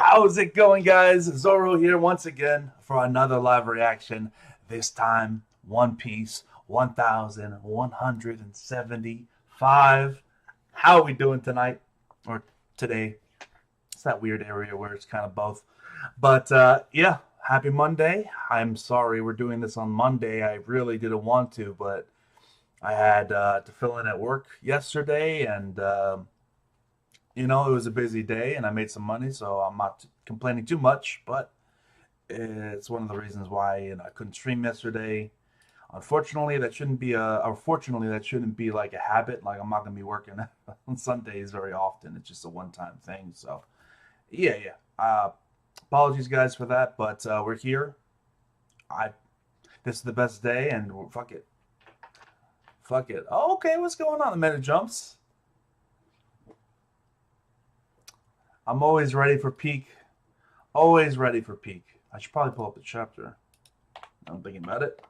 How's it going, guys? Zoro here once again for another live reaction. This time, One Piece 1175. How are we doing tonight? Or today? It's that weird area where it's kind of both. But yeah, happy Monday. I'm sorry we're doing this on Monday. I really didn't want to, but I had to fill in at work yesterday, and it was a busy day and I made some money, so I'm not complaining too much, but it's one of the reasons why I couldn't stream yesterday. Unfortunately, that shouldn't be like a habit. Like, I'm not gonna be working on Sundays very often. It's just a one-time thing. So yeah. Apologies, guys, for that, but we're here. I This is the best day, and fuck it. Oh, okay, what's going on? The minute jumps. I'm always ready for peak. Always ready for peak. I should probably pull up the chapter. I'm thinking about it.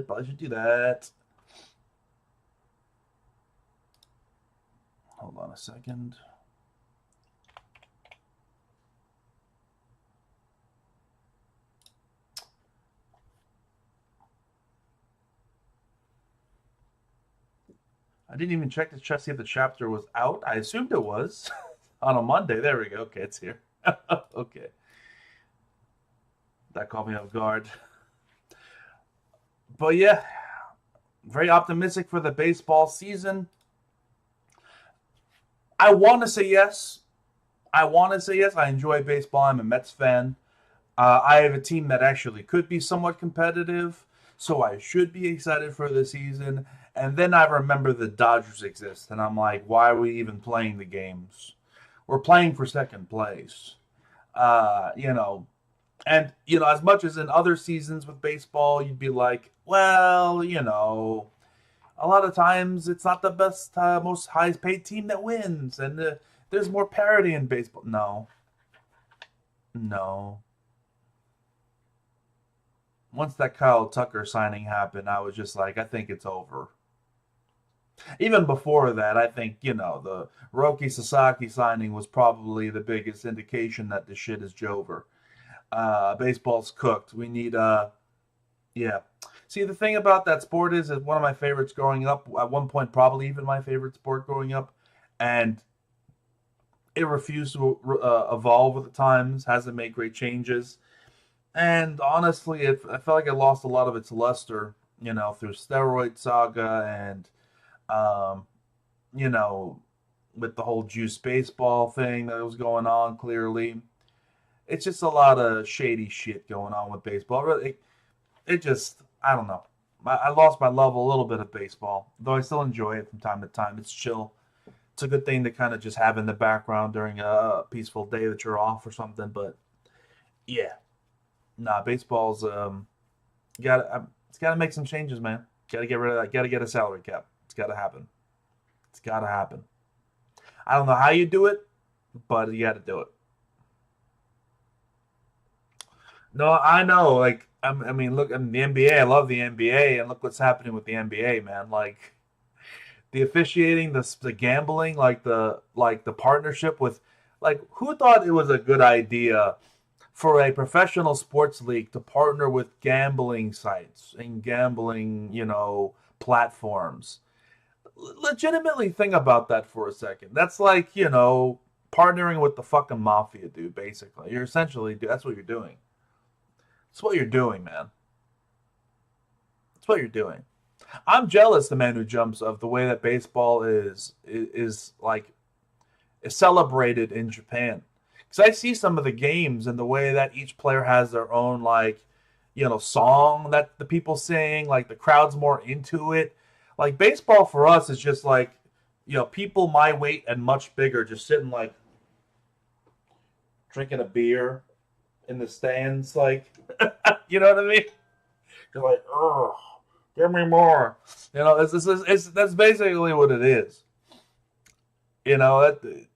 Probably should do that. Hold on a second. I didn't even check to see if the chapter was out. I assumed it was on a Monday. There we go. Okay, it's here. Okay. That caught me off guard. But yeah, very optimistic for the baseball season. I want to say yes. I want to say yes. I enjoy baseball. I'm a Mets fan. I have a team that actually could be somewhat competitive, so I should be excited for the season. And then I remember the Dodgers exist, and I'm like, why are we even playing the games? We're playing for second place. Uh, you know, as much as in other seasons with baseball, you'd be like, well, a lot of times it's not the best, most highest paid team that wins, and there's more parity in baseball. No, no. Once that Kyle Tucker signing happened, I was just like, I think it's over. Even before that, I think, the Roki Sasaki signing was probably the biggest indication that the shit is Jover. Baseball's cooked. We need, yeah. See, the thing about that sport is one of my favorites growing up, at one point, probably even my favorite sport growing up, and it refused to evolve with the times, hasn't made great changes. And honestly, I felt like it lost a lot of its luster, through steroid saga and, um, you know, with the whole juice baseball thing that was going on. Clearly, it's just a lot of shady shit going on with baseball. Really, it just, I don't know. I lost my love a little bit of baseball, though I still enjoy it from time to time. It's chill. It's a good thing to kind of just have in the background during a peaceful day that you're off or something. But yeah, nah, baseball's it's got to make some changes, man. Got to get rid of that. Got to get a salary cap. It's got to happen. It's got to happen. I don't know how you do it, but you got to do it. No, I know. Like, I mean, look, I mean, the NBA. I love the NBA, and look what's happening with the NBA, man. Like, the officiating, the gambling, like the partnership with, like, who thought it was a good idea for a professional sports league to partner with gambling sites and gambling, platforms? Legitimately think about that for a second. That's like, partnering with the fucking mafia, dude. Basically, you're essentially that's what you're doing. That's what you're doing, man. That's what you're doing. I'm jealous, the man who jumps, of the way that baseball is like is celebrated in Japan. Because I see some of the games and the way that each player has their own, like, song that the people sing, like the crowd's more into it. Like, baseball for us is just like, people my weight and much bigger just sitting, like, drinking a beer in the stands, like, you know what I mean? You're like, ugh, give me more. That's basically what it is. You know, that,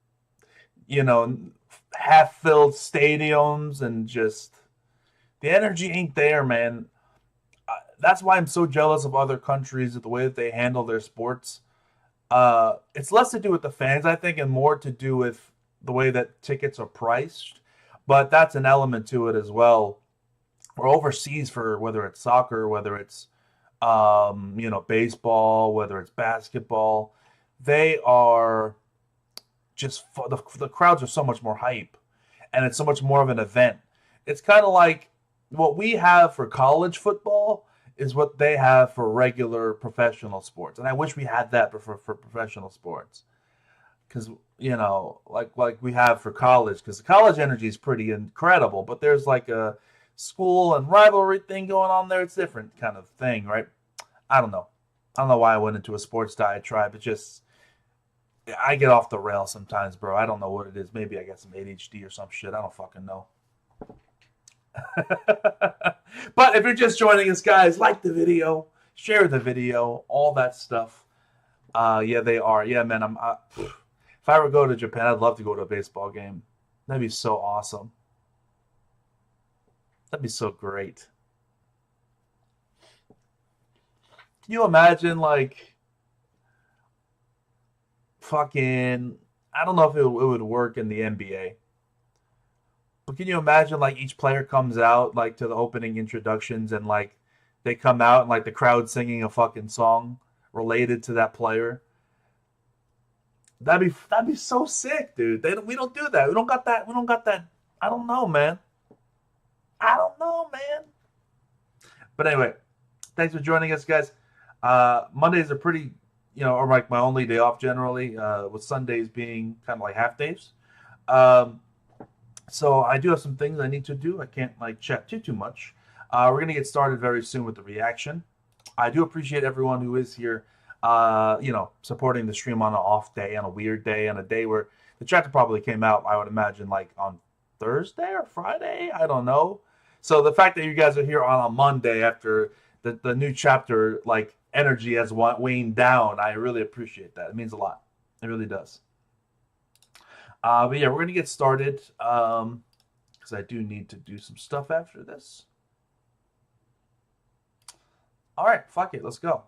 you know, half filled stadiums, and just the energy ain't there, man. that's why I'm so jealous of other countries, the way that they handle their sports. It's less to do with the fans, I think, and more to do with the way that tickets are priced. But that's an element to it as well. Or overseas, for whether it's soccer, whether it's baseball, whether it's basketball, they are just the crowds are so much more hype, and it's so much more of an event. It's kind of like what we have for college football is what they have for regular professional sports, and I wish we had that for professional sports, because like we have for college, because the college energy is pretty incredible, but there's like a school and rivalry thing going on there. It's a different kind of thing, right? I don't know. I don't know why I went into a sports diatribe. It just I get off the rail sometimes, bro. I don't know what it is. Maybe I got some ADHD or some shit. I don't fucking know. But if you're just joining us, guys, like the video, share the video, all that stuff. Yeah, they are. Yeah, man. If I ever go to Japan, I'd love to go to a baseball game. That'd be so awesome. That'd be so great. Can you imagine, like, fucking? I don't know if it would work in the NBA. But can you imagine, like, each player comes out, like, to the opening introductions, and, like, they come out and, like, the crowd singing a fucking song related to that player? That'd be so sick, dude. We don't do that. We don't got that. We don't got that. I don't know, man. I don't know, man. But anyway, thanks for joining us, guys. Mondays are pretty, or like my only day off generally, with Sundays being kind of like half days. So I do have some things I need to do. I can't like chat too much. We're gonna get started very soon with the reaction. I do appreciate everyone who is here, supporting the stream on an off day, on a weird day, on a day where the chapter probably came out, I would imagine, like on Thursday or Friday. I don't know. So the fact that you guys are here on a Monday after the new chapter, like energy has waned down, I really appreciate that. It means a lot. It really does. But yeah, we're gonna get started because I do need to do some stuff after this. All right, fuck it, let's go.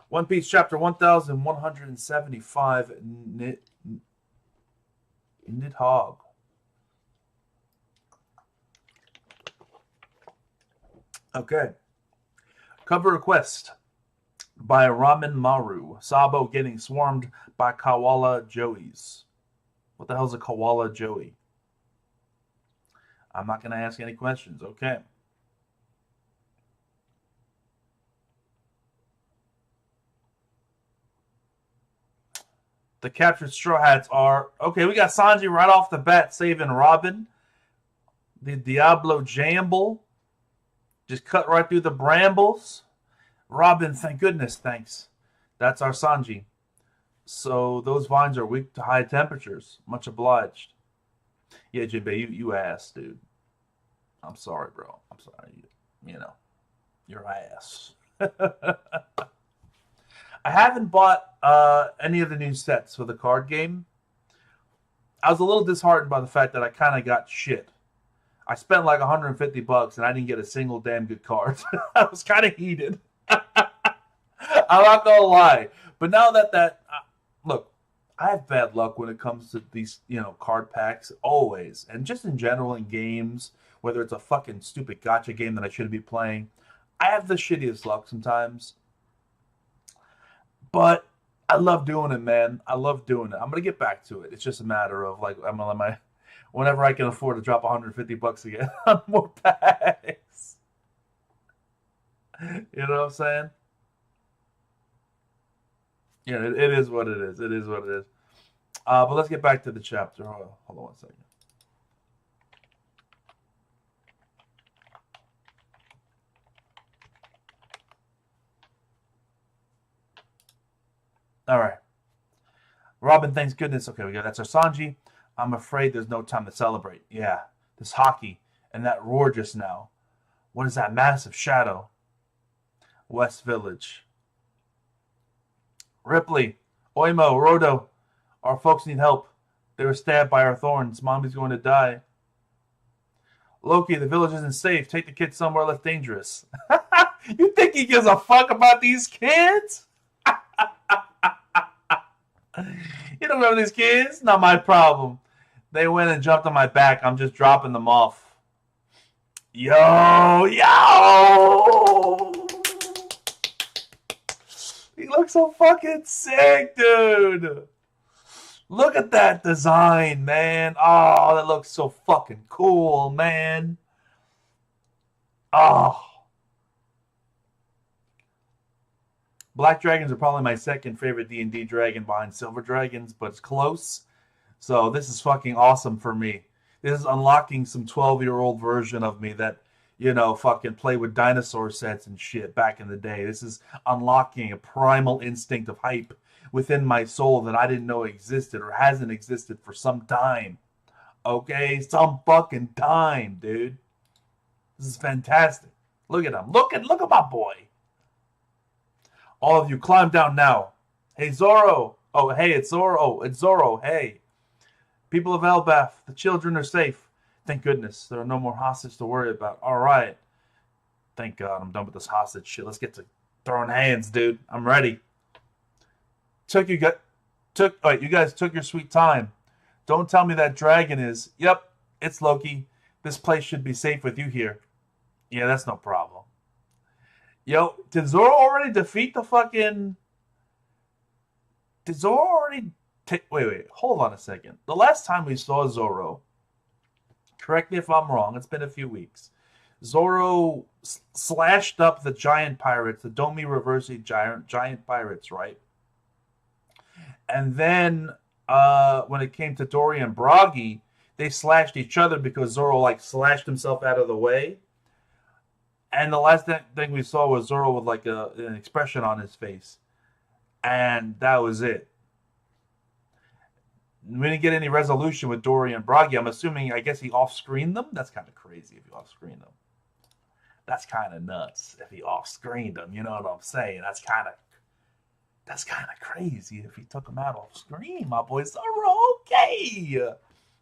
One Piece chapter 1175, Nidhogg. Okay. Cover request by Ramen Maru. Sabo getting swarmed by koala joeys. What the hell's a koala joey? I'm not going to ask any questions. Okay. The captured Straw Hats are... Okay, we got Sanji right off the bat saving Robin. The Diablo Jamble just cut right through the brambles. Robin, thank goodness, thanks. That's our Sanji. So those vines are weak to high temperatures. Much obliged. Yeah, Jinbei, you ass, dude. I'm sorry, bro. I'm sorry. Your ass. I haven't bought any of the new sets for the card game. I was a little disheartened by the fact that I kind of got shit. I spent like $150 and I didn't get a single damn good card. I was kind of heated. I'm not gonna lie. But now that look, I have bad luck when it comes to these, card packs always, and just in general in games, whether it's a fucking stupid gacha game that I shouldn't be playing. I have the shittiest luck sometimes. But I love doing it, man. I love doing it. I'm gonna get back to it. It's just a matter of like I'm gonna let whenever I can afford to drop $150 again on more packs. You know what I'm saying? Yeah, it is what it is. It is what it is. But let's get back to the chapter. Hold on 1 second. All right. Robin, thanks goodness. Okay, we got that's our Sanji. I'm afraid there's no time to celebrate. Yeah, this hockey and that roar just now. What is that massive shadow? West Village. Ripley, Oimo, Rodo. Our folks need help. They were stabbed by our thorns. Mommy's going to die. Loki, the village isn't safe. Take the kids somewhere less dangerous. You think he gives a fuck about these kids? You don't remember these kids? Not my problem. They went and jumped on my back. I'm just dropping them off. Yo! He looks so fucking sick, dude. Look at that design, man. Oh, that looks so fucking cool, man. Oh. Black dragons are probably my second favorite D&D dragon behind silver dragons, but it's close. So this is fucking awesome for me. This is unlocking some 12-year-old version of me that, fucking play with dinosaur sets and shit back in the day. This is unlocking a primal instinct of hype within my soul that I didn't know existed or hasn't existed for some time. Okay? Some fucking time, dude. This is fantastic. Look at him. Look at my boy. All of you, climb down now. Hey, Zoro. Oh, hey, it's Zoro. Oh, it's Zoro. Hey. People of Elbaf, the children are safe. Thank goodness. There are no more hostages to worry about. All right. Thank God I'm done with this hostage shit. Let's get to throwing hands, dude. I'm ready. You guys took your sweet time. Don't tell me that dragon is. Yep, it's Loki. This place should be safe with you here. Yeah, that's no problem. Yo, did Zoro already defeat the fucking... Did Zoro already... Wait, hold on a second. The last time we saw Zoro, correct me if I'm wrong, it's been a few weeks, Zoro slashed up the giant pirates, the Domi Reversi giant pirates, right? And then when it came to Dory and Bragi, they slashed each other because Zoro slashed himself out of the way. And the last thing we saw was Zoro with an expression on his face. And that was it. We didn't get any resolution with Dory and Bragi. I'm assuming, I guess he off-screened them? That's kind of crazy if he off-screened them. That's kind of nuts if he off-screened them. You know what I'm saying? That's kind of crazy if he took them out off-screen, my boy. Zoro, okay.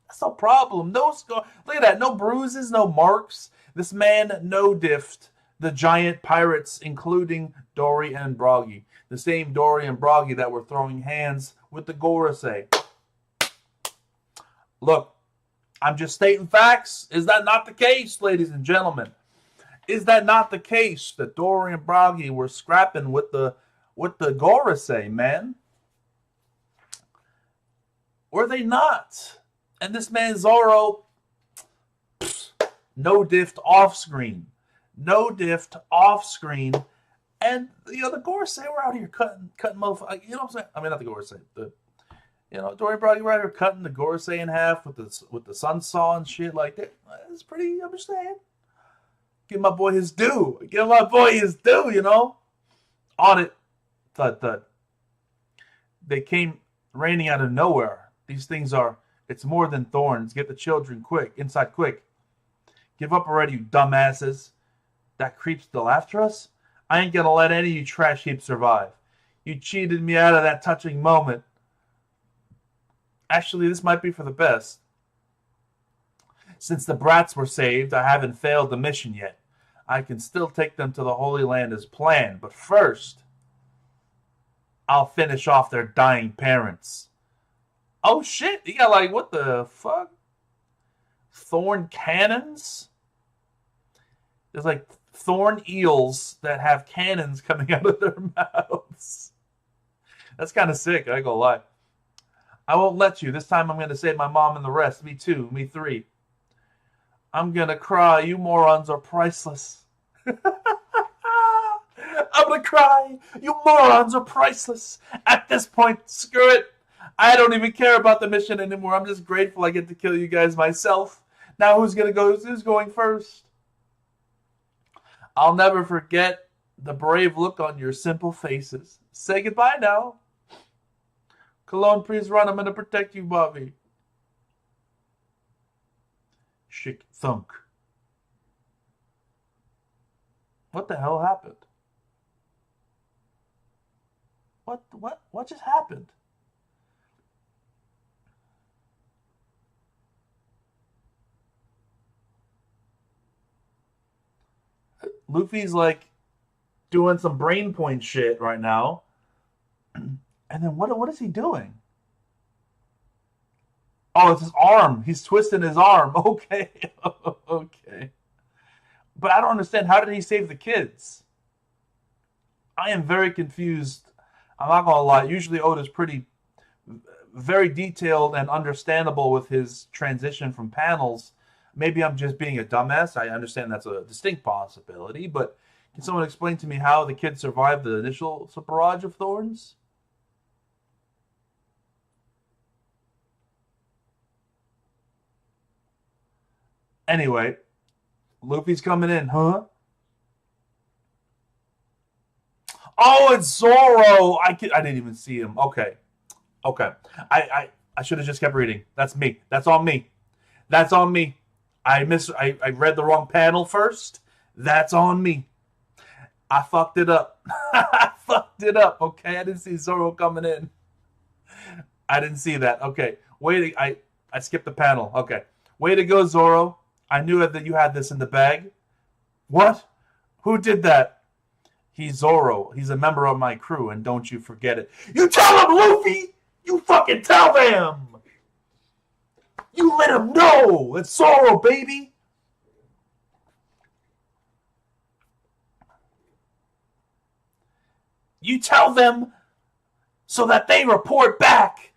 That's no problem. No scar. Look at that. No bruises, no marks. This man no-diffed the giant pirates, including Dory and Bragi. The same Dory and Bragi that were throwing hands with the Gorosei. Look, I'm just stating facts. Is that not the case, ladies and gentlemen? Is that not the case that Dory and Bragi were scrapping with the Gorosei, man? Were they not? And this man Zoro, no-diffed off-screen. No-diffed off-screen. And, the Gorosei were out here cutting motherfuckers. You know what I'm saying? I mean, not the Gorosei. Dory and Bragi were out here cutting the Gorosei in half with the sun saw and shit like that. It's pretty, I'm just saying. Give my boy his due. On it. Thud. They came raining out of nowhere. These things it's more than thorns. Get the children inside quick. Give up already, you dumbasses. That creep's still after us? I ain't gonna let any of you trash heaps survive. You cheated me out of that touching moment. Actually, this might be for the best. Since the brats were saved, I haven't failed the mission yet. I can still take them to the Holy Land as planned, but first, I'll finish off their dying parents. Oh shit, you got what the fuck? Thorn cannons? There's thorn eels that have cannons coming out of their mouths. That's kind of sick, I ain't gonna lie. I won't let you. This time I'm going to save my mom and the rest. Me too. Me three. I'm going to cry. You morons are priceless. I'm going to cry. You morons are priceless. At this point, screw it. I don't even care about the mission anymore. I'm just grateful I get to kill you guys myself. Now who's going first? I'll never forget the brave look on your simple faces. Say goodbye now. Cologne, please run. I'm going to protect you, Bobby. Shik thunk. What the hell happened? What just happened? Luffy's like doing some brain point shit right now. And then what is he doing? Oh, it's his arm. He's twisting his arm. Okay. Okay. But I don't understand. How did he save the kids? I am very confused. I'm not gonna lie. Usually Oda's pretty very detailed and understandable with his transition from panels. Maybe I'm just being a dumbass. I understand that's a distinct possibility, but can someone explain to me how the kids survived the initial barrage of thorns? Anyway, Luffy's coming in, huh? Oh, it's Zoro. I didn't even see him. Okay, okay. I should have just kept reading. That's me. That's on me. That's on me. I read the wrong panel first. That's on me. I fucked it up. I fucked it up. Okay, I didn't see Zoro coming in. I didn't see that. Okay, wait. I skipped the panel. Okay, way to go, Zoro. I knew that you had this in the bag. What? Who did that? He's Zoro. He's a member of my crew, and don't you forget it. You tell him, Luffy! You fucking tell them! You let him know! It's Zoro, baby! You tell them so that they report back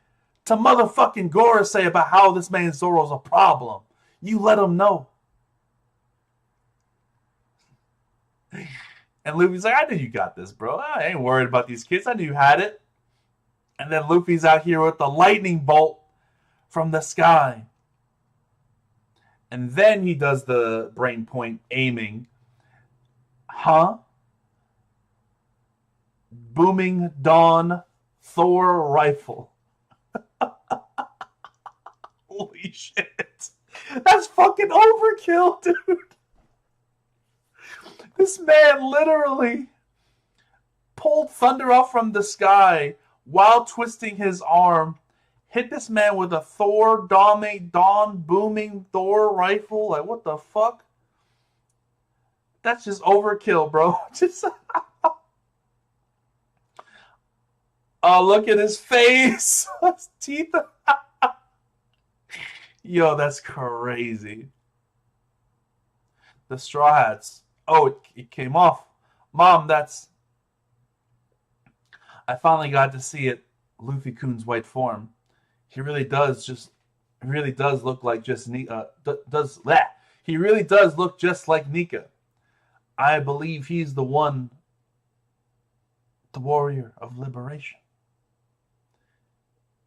to motherfucking Gorosei about how this man Zoro's a problem. You let them know. And Luffy's like, I knew you got this, bro. I ain't worried about these kids. I knew you had it. And then Luffy's out here with the lightning bolt from the sky. And then he does the brain point aiming. Huh? Booming Dawn Thor rifle. Holy shit. That's fucking overkill, dude. This man literally pulled thunder off from the sky while twisting his arm, hit this man with a Thor Dawn booming Thor rifle. Like, what the fuck? That's just overkill, bro. Just oh, look at his face. His teeth. Yo, that's crazy. The Straw Hats. Oh, it came off. Mom, that's... I finally got to see it. Luffy Kun's white form. He really does look like just Nika. He really does look just like Nika. I believe he's the one, the warrior of liberation.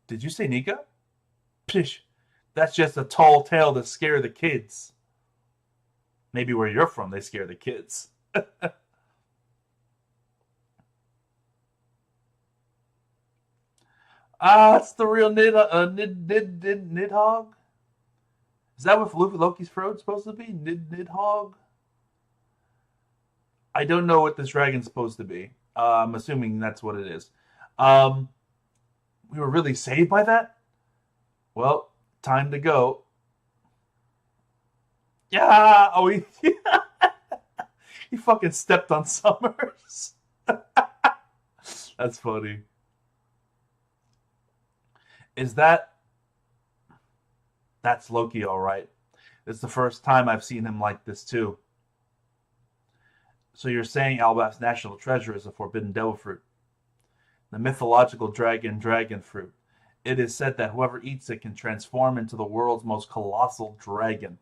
Did you say Nika? Pish, that's just a tall tale to scare the kids. Maybe where you're from, they scare the kids. It's the real Nidhogg. Is that what Loki's throat's supposed to be? Nidhogg? I don't know what this dragon's supposed to be. I'm assuming that's what it is. We were really saved by that? Well, time to go. Yeah! Oh, he fucking stepped on Summers. That's funny. That's Loki, all right. It's the first time I've seen him like this, too. So you're saying Alabast's national treasure is a forbidden devil fruit. The mythological dragon fruit. It is said that whoever eats it can transform into the world's most colossal dragon.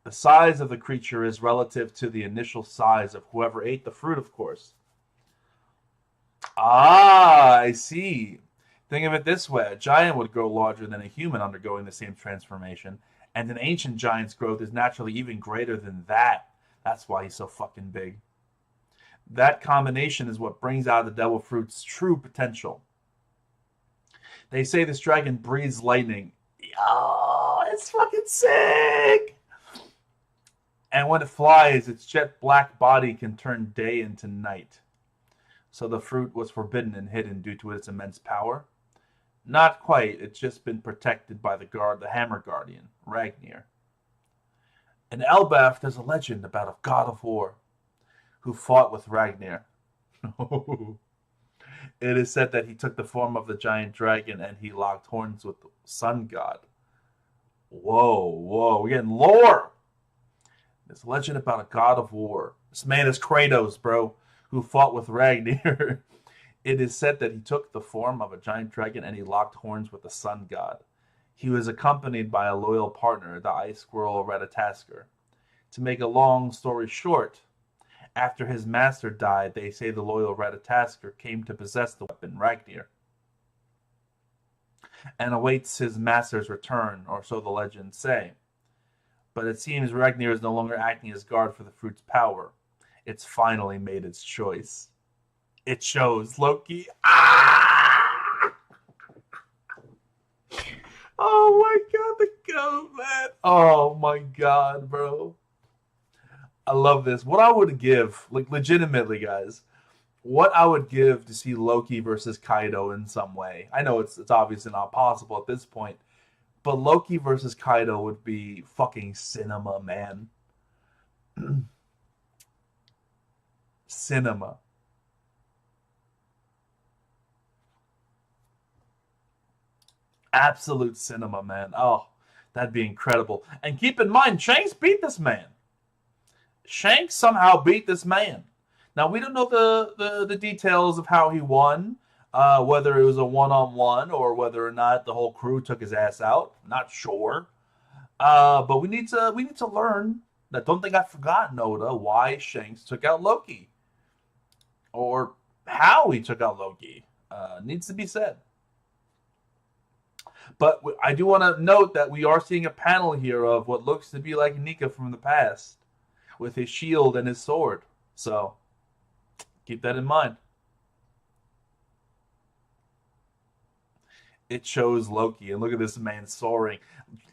The size of the creature is relative to the initial size of whoever ate the fruit, of course. Ah, I see. Think of it this way. A giant would grow larger than a human undergoing the same transformation, and an ancient giant's growth is naturally even greater than that. That's why he's so fucking big. That combination is what brings out the devil fruit's true potential. They say this dragon breathes lightning. Oh, it's fucking sick! And when it flies, its jet black body can turn day into night. So the fruit was forbidden and hidden due to its immense power? Not quite. It's just been protected by the Hammer Guardian, Ragnir. In Elbaf, there's a legend about a god of war. who fought with Ragnar. It is said that he took the form of the giant dragon and he locked horns with the sun god. Whoa, whoa, we're getting lore. There's a legend about a god of war. This man is Kratos, bro, who fought with Ragnar. It is said that he took the form of a giant dragon and he locked horns with the sun god. He was accompanied by a loyal partner, the ice squirrel Ratatoskr. To make a long story short, after his master died, they say the loyal Ratatoskr came to possess the weapon Ragnar and awaits his master's return, or so the legends say. But it seems Ragnar is no longer acting as guard for the fruit's power. It's finally made its choice. It shows Loki. Ah! Oh my god, the goat, man. Oh my god, bro. I love this. What I would give, like legitimately, guys, what I would give to see Loki versus Kaido in some way. I know it's obviously not possible at this point, but Loki versus Kaido would be fucking cinema, man. Cinema. Absolute cinema, man. Oh, that'd be incredible. And keep in mind, Shanks beat this man. Shanks somehow beat this man. Now we don't know the details of how he won, whether it was a one-on-one or whether or not the whole crew took his ass out. Not sure. But we need to learn. I don't think I forgot, Noda, why Shanks took out Loki, or how he took out Loki. Needs to be said. But I do want to note that we are seeing a panel here of what looks to be like Nika from the past, with his shield and his sword. So keep that in mind. It shows Loki, and look at this man soaring.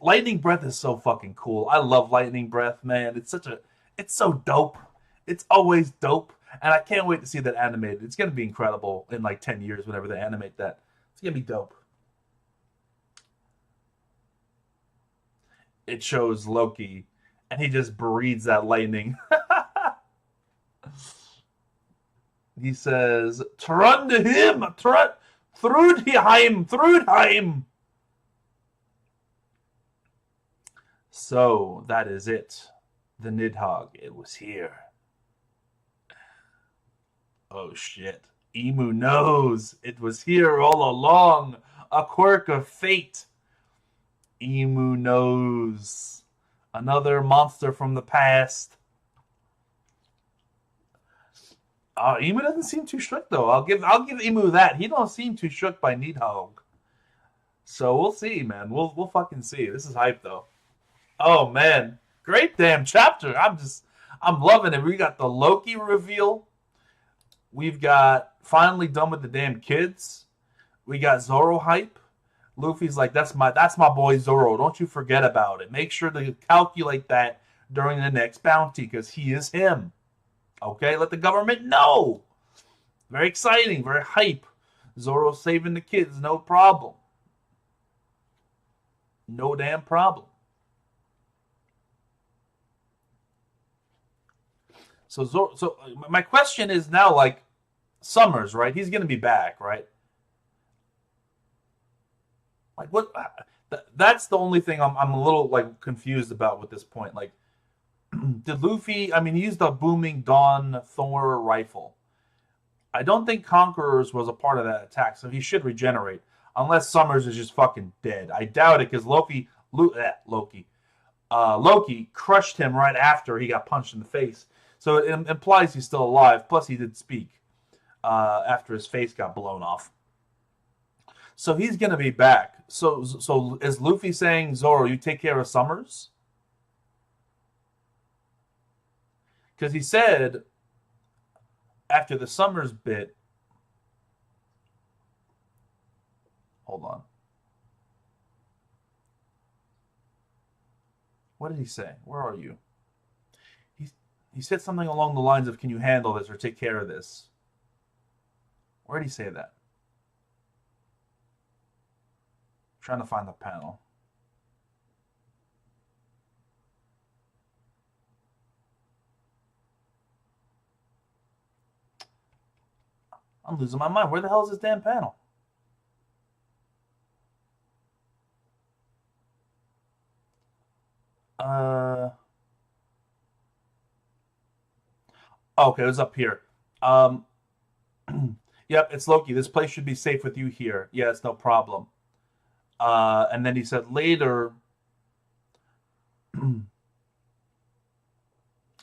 Lightning Breath is so fucking cool. I love Lightning Breath, man. It's so dope. It's always dope, and I can't wait to see that animated. It's gonna be incredible in like 10 years whenever they animate that. It's gonna be dope. It shows Loki, and he just breathes that lightning. He says, "Trun to him, Thrudheim." So that is it. The Nidhogg. It was here. Oh shit. Emu knows it was here all along. A quirk of fate. Emu knows. Another monster from the past. Emu doesn't seem too shook though. I'll give Emu that. He don't seem too shook by Nidhogg. So we'll see, man. We'll fucking see. This is hype though. Oh man, great damn chapter. I'm loving it. We got the Loki reveal. We've got finally done with the damn kids. We got Zoro hype. Luffy's like, that's my boy Zoro. Don't you forget about it. Make sure to calculate that during the next bounty because he is him. Okay, let the government know. Very exciting, very hype. Zoro saving the kids, no problem. No damn problem. So my question is now, like, Summers, right? He's gonna be back, right? Like, what? That's the only thing I'm a little like confused about with this point. Like, did Luffy? I mean, he used a booming Dawn Thor rifle. I don't think Conquerors was a part of that attack, so he should regenerate. Unless Summers is just fucking dead. I doubt it because Loki crushed him right after he got punched in the face. So it implies he's still alive. Plus, he did speak after his face got blown off. So he's gonna be back. So is Luffy saying, Zoro, you take care of Summers? Because he said after the Summers bit. Hold on. What did he say? Where are you? He said something along the lines of, can you handle this or take care of this? Where did he say that? I'm trying to find the panel. I'm losing my mind. Where the hell is this damn panel? Okay, it was up here. Um, yep, it's Loki. This place should be safe with you here. Yes, no problem. And then he said later,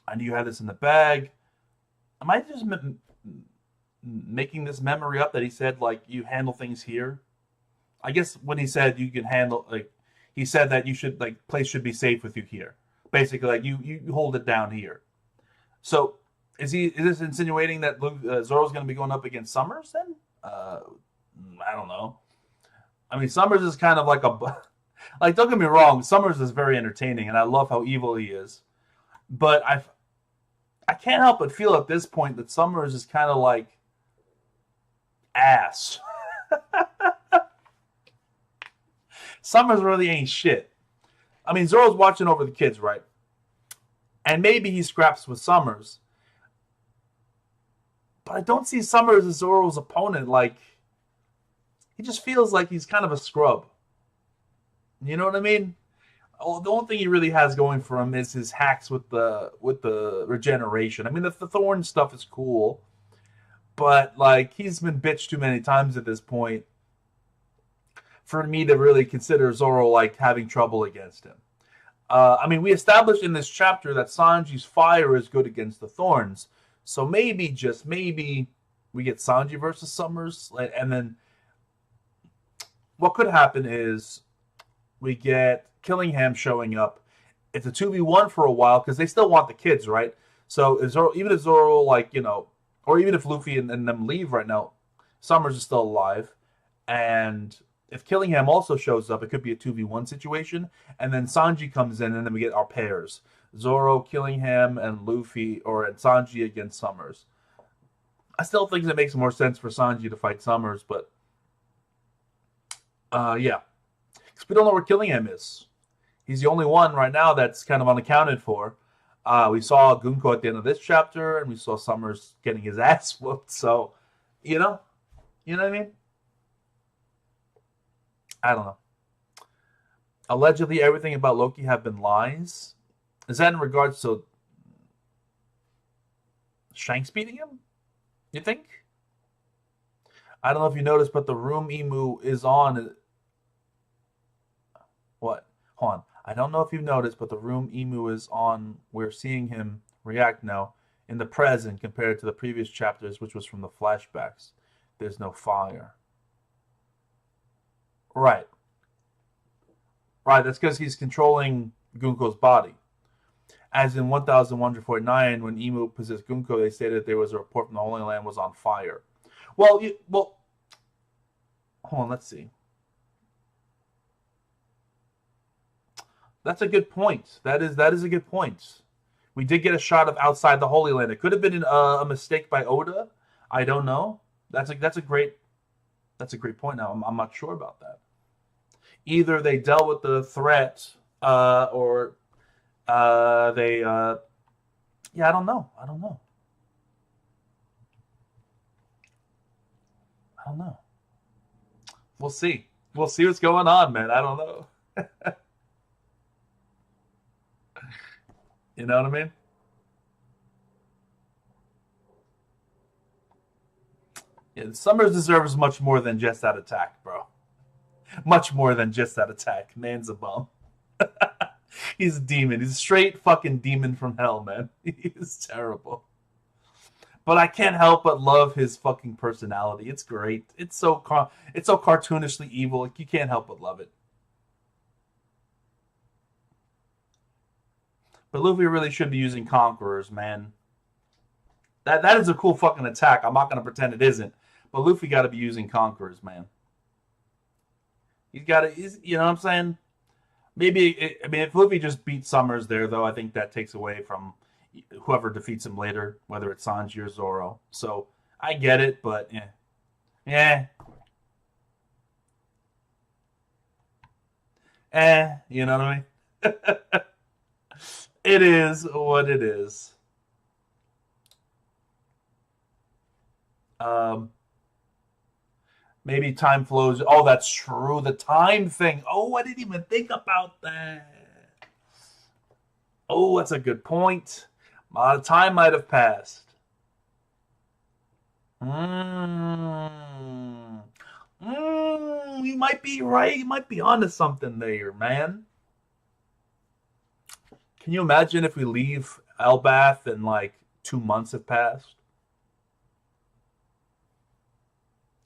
I knew you had this in the bag. Am I just making this memory up that he said like you handle things here? I guess when he said you can handle like he said that you should like place should be safe with you here. Basically, like you hold it down here. So is this insinuating that Zoro's going to be going up against Summers then? I don't know. I mean, Summers is kind of like a like. Don't get me wrong, Summers is very entertaining, and I love how evil he is. But I can't help but feel at this point that Summers is kind of like ass. Summers really ain't shit. I mean, Zoro's watching over the kids, right? And maybe he scraps with Summers. But I don't see Summers as Zoro's opponent. Like, he just feels like he's kind of a scrub. You know what I mean? Oh, the only thing he really has going for him is his hacks with the regeneration. I mean, the Thorn stuff is cool, but like he's been bitched too many times at this point for me to really consider Zoro like having trouble against him. I mean, we established in this chapter that Sanji's fire is good against the Thorns, so maybe just maybe we get Sanji versus Summers, and then what could happen is we get Killingham showing up. It's a 2v1 for a while because they still want the kids, right? So if Zoro, even if Zoro, like, you know, or even if Luffy and them leave right now, Summers is still alive. And if Killingham also shows up, it could be a 2v1 situation. And then Sanji comes in, and then we get our pairs. Zoro, Killingham, and Luffy, or and Sanji against Summers. I still think it makes more sense for Sanji to fight Summers, but yeah. Because we don't know where Killingham is. He's the only one right now that's kind of unaccounted for. We saw Gunko at the end of this chapter, and we saw Summers getting his ass whooped. So, you know what I mean? I don't know. Allegedly, everything about Loki have been lies. Is that in regards to Shanks beating him? You think? I don't know if you noticed, but the room Emu is on. What? Hold on. I don't know if you've noticed, but the room Emu is on, we're seeing him react now in the present compared to the previous chapters, which was from the flashbacks. There's no fire. Right. Right, that's because he's controlling Gunko's body. As in 1149, when Emu possessed Gunko, they stated there was a report from the Holy Land was on fire. Well, hold on, let's see. That's a good point. That is a good point. We did get a shot of outside the Holy Land. It could have been a mistake by Oda. I don't know. That's a great point. Now I'm not sure about that. Either they dealt with the threat, or they. Yeah, I don't know. I don't know. We'll see. We'll see what's going on, man. I don't know. You know what I mean? Yeah, Summers deserves much more than just that attack, bro. Much more than just that attack. Man's a bum. He's a demon. He's a straight fucking demon from hell, man. He's terrible. But I can't help but love his fucking personality. It's great. It's so cartoonishly evil. Like, you can't help but love it. But Luffy really should be using Conquerors, man. That is a cool fucking attack. I'm not gonna pretend it isn't. But Luffy got to be using Conquerors, man. He's got to. You know what I'm saying? Maybe. I mean, if Luffy just beats Summers there, though, I think that takes away from whoever defeats him later, whether it's Sanji or Zoro. So I get it, but yeah, you know what I mean? It is what it is. Um, Maybe time flows. Oh, that's true. The time thing. Oh, I didn't even think about that. Oh, that's a good point. A lot of time might have passed. Mmm. You might be right. You might be onto something there, man. Can you imagine if we leave Elbath and like 2 months have passed?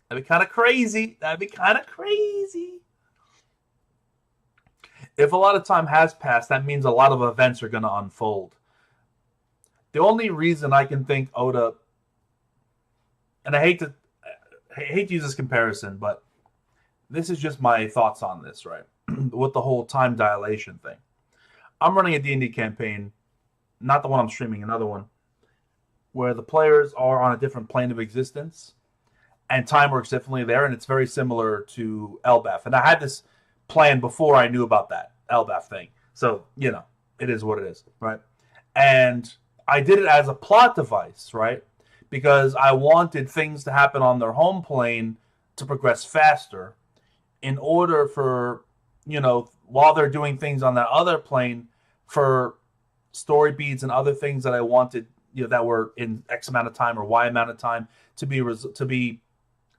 That'd be kind of crazy. That'd be kind of crazy. If a lot of time has passed, that means a lot of events are going to unfold. The only reason I can think Oda, and I hate to use this comparison, but this is just my thoughts on this, right? With the whole time dilation thing. I'm running a D&D campaign, not the one I'm streaming, another one, where the players are on a different plane of existence, and time works differently there, and it's very similar to Elbaf. And I had this plan before I knew about that Elbaf thing. So, it is what it is, right? And I did it as a plot device, right? Because I wanted things to happen on their home plane to progress faster in order for, while they're doing things on that other plane, for story beats and other things that I wanted, that were in X amount of time or Y amount of time to be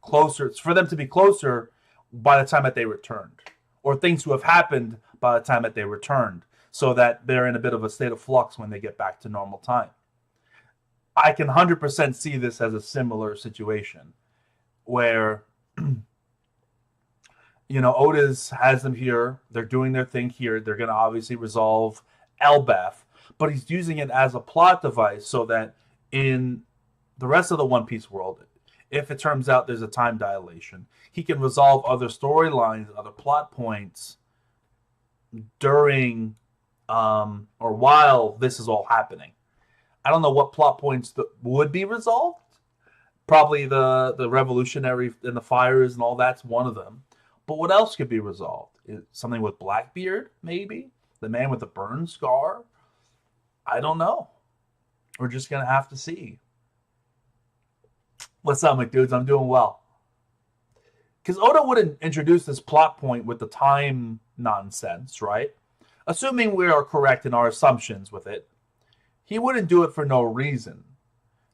closer, for them to be closer by the time that they returned, or things to have happened by the time that they returned, so that they're in a bit of a state of flux when they get back to normal time. I can 100% see this as a similar situation where, Otis has them here. They're doing their thing here. They're going to obviously resolve Elbaf, but he's using it as a plot device so that in the rest of the One Piece world, if it turns out there's a time dilation, he can resolve other storylines, other plot points during or while this is all happening. I don't know what plot points would be resolved. Probably the revolutionary and the fires and all that's one of them. But what else could be resolved? Something with Blackbeard, maybe? The man with the burn scar? I don't know. We're just going to have to see. What's up, McDudes? I'm doing well. Because Oda wouldn't introduce this plot point with the time nonsense, right? Assuming we are correct in our assumptions with it, he wouldn't do it for no reason.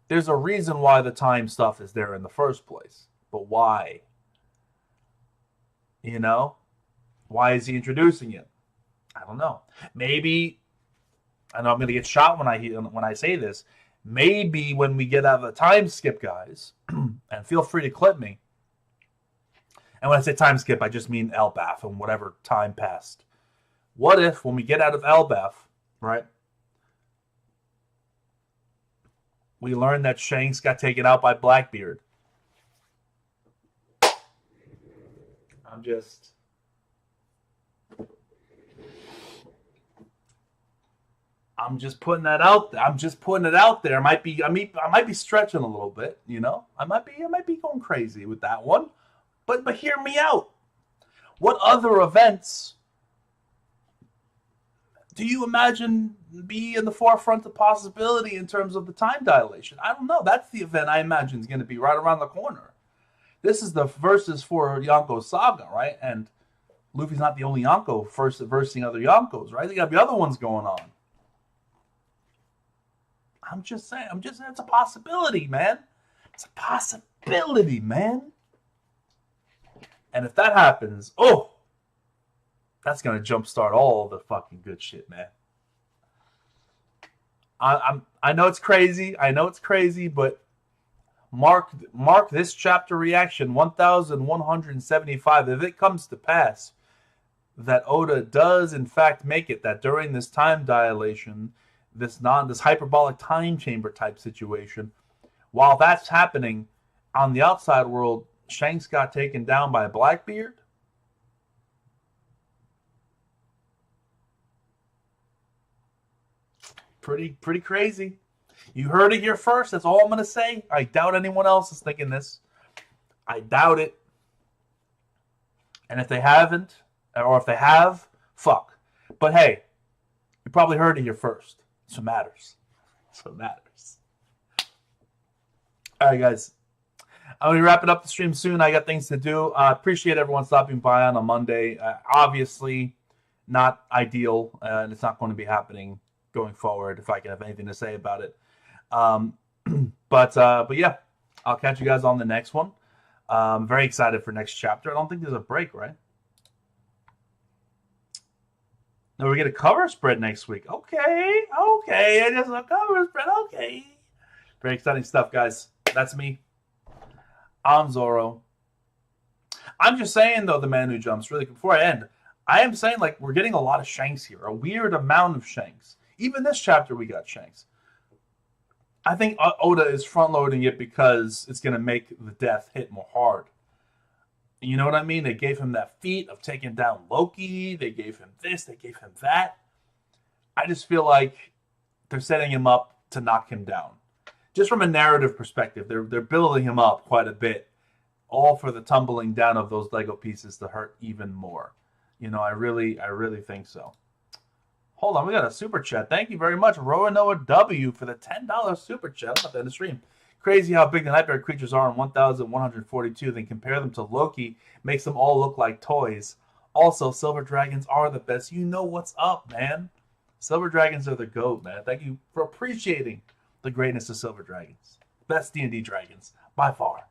There's a reason why the time stuff is there in the first place. But why? Why is he introducing it? I don't know. Maybe, I know I'm going to get shot when I say this. Maybe when we get out of the time skip, guys, and feel free to clip me. And when I say time skip, I just mean Elbaf and whatever time passed. What if when we get out of Elbaf, right, we learn that Shanks got taken out by Blackbeard? I'm just putting that out there. I'm just putting it out there. I might be stretching a little bit, I might be going crazy with that one. But hear me out. What other events do you imagine be in the forefront of possibility in terms of the time dilation? I don't know. That's the event I imagine is going to be right around the corner. This is the versus for Yonko Saga, right? And Luffy's not the only Yonko versing other Yonkos, right? There got to be other ones going on. I'm just saying, it's a possibility, man. It's a possibility, man. And if that happens, that's going to jumpstart all the fucking good shit, man. I know it's crazy, but mark this chapter reaction 1175. If it comes to pass that Oda does in fact make it, that during this time dilation, this hyperbolic time chamber type situation, while that's happening on the outside world, Shanks got taken down by Blackbeard. Pretty crazy. You heard it here first. That's all I'm going to say. I doubt anyone else is thinking this. I doubt it. And if they haven't, or if they have, fuck. But hey, you probably heard it here first. That's what matters. All right, guys. I'm going to be wrapping up the stream soon. I got things to do. Appreciate everyone stopping by on a Monday. Obviously, not ideal, and it's not going to be happening going forward if I can have anything to say about it. But yeah, I'll catch you guys on the next one. I'm very excited for next chapter. I don't think there's a break, right? No, we get a cover spread next week. Okay. It is a cover spread. Okay. Very exciting stuff, guys. That's me. I'm Zoro. I'm just saying, though, the man who jumps, really, before I end, I am saying, like, we're getting a lot of Shanks here. A weird amount of Shanks. Even this chapter, we got Shanks. I think Oda is front-loading it because it's going to make the death hit more hard. You know what I mean? They gave him that feat of taking down Loki. They gave him this. They gave him that. I just feel like they're setting him up to knock him down. Just from a narrative perspective, they're building him up quite a bit, all for the tumbling down of those Lego pieces to hurt even more. You know, I really think so. Hold on, we got a super chat. Thank you very much, Roanoa W, for the $10 super chat. I'll put that in the stream. Crazy how big the nightmare creatures are in 1,142. Then compare them to Loki, makes them all look like toys. Also, silver dragons are the best. You know what's up, man. Silver dragons are the GOAT, man. Thank you for appreciating the greatness of silver dragons. Best D&D dragons, by far.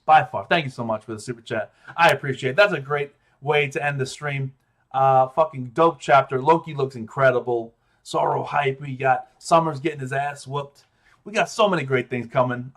By far. Thank you so much for the super chat. I appreciate it. That's a great way to end the stream. Fucking dope chapter. Loki looks incredible. Zoro hype. We got Summers getting his ass whooped. We got so many great things coming.